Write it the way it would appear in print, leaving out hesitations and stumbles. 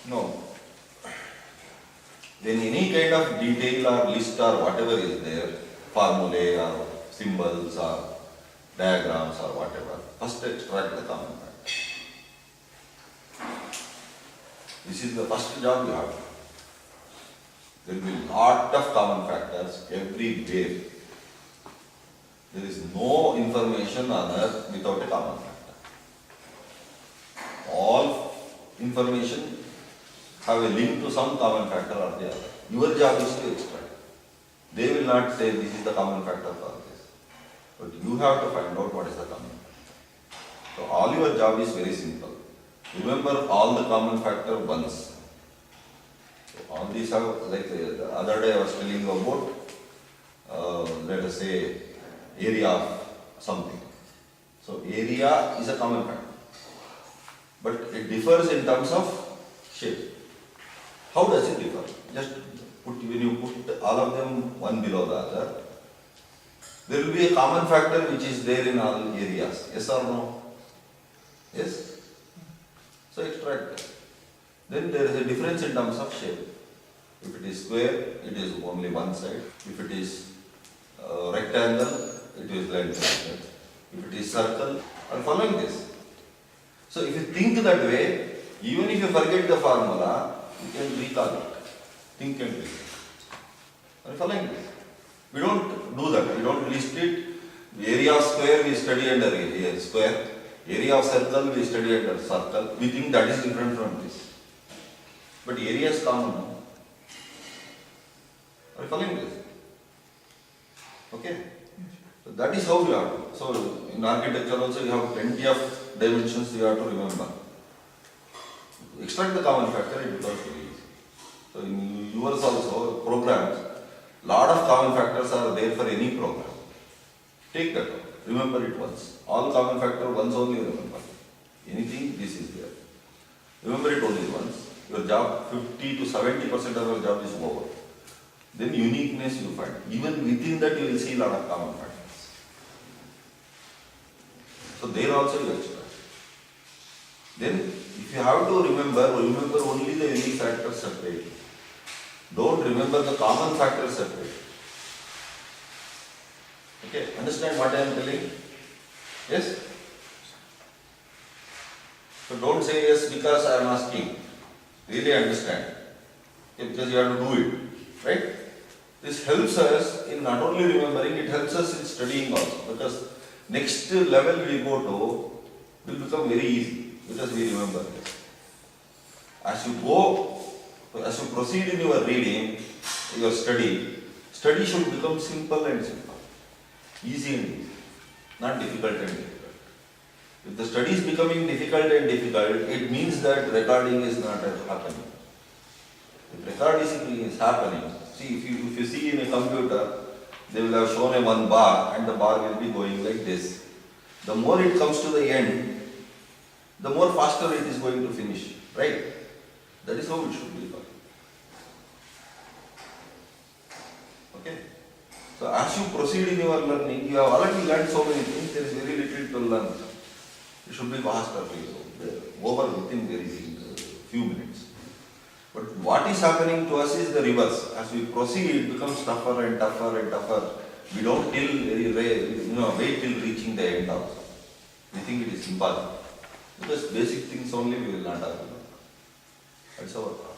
No. Then any kind of detail or list or whatever is there, formulae or symbols or diagrams or whatever, first extract the common factor. This is the first job you have. There will be lot of common factors everywhere. There is no information on earth without a common factor. All information have a link to some common factor or the other. Your job is to extract. They will not say this is the common factor for this. But you have to find out what is the common factor. So all your job is very simple. Remember all the common factor once. So all these are like the other day I was telling you about, let us say, area of something. So area is a common factor. But it differs in terms of shape. How does it differ? Just when you put all of them one below the other, there will be a common factor which is there in all areas. Yes or no? Yes? So extract. Then there is a difference in terms of shape. If it is square, it is only one side. If it is rectangle, it is length. If it is circle, are following this? So if you think that way, even if you forget the formula, you can recall it. Think and recall. Are you following this? We don't do that. We don't list it. Area of square we study under area square. Area of circle we study under circle. We think that is different from this. But area is common. Are you following this? Okay. So that is how you have to. So in architecture also you have plenty of dimensions you have to remember. Extract the common factor, it becomes very easy. So in yours also, programs, lot of common factors are there for any program. Take that, remember it once. All common factor once only remember. Anything, this is there. Remember it only once. Your job, 50 to 70% of your job is over. Then uniqueness you find. Even within that you will see a lot of common factors. So there also you extract. Then if you have to remember only the unique factors separately. Don't remember the common factors separately. Okay, understand what I am telling? Yes? So don't say yes because I am asking. Really understand. Okay, because you have to do it. Right? This helps us in not only remembering, it helps us in studying also. Because next level we go to will become very easy. Because we remember this. As you proceed in your reading, your study should become simple and simple. Easy and easy. Not difficult and difficult. If the study is becoming difficult and difficult, it means that recording is not happening. If recording is happening, see, if you see in a computer, they will have shown a one bar and the bar will be going like this. The more it comes to the end, the more faster it is going to finish, right? That is how it should be. Okay? So as you proceed in your learning, you have already learned so many things, there is very little to learn. It should be faster for you, over within very few minutes. But what is happening to us is the reverse. As we proceed, it becomes tougher and tougher and tougher. We don't wait till reaching the end also. We think it is impossible. Because basic things only we will not have. That's our problem.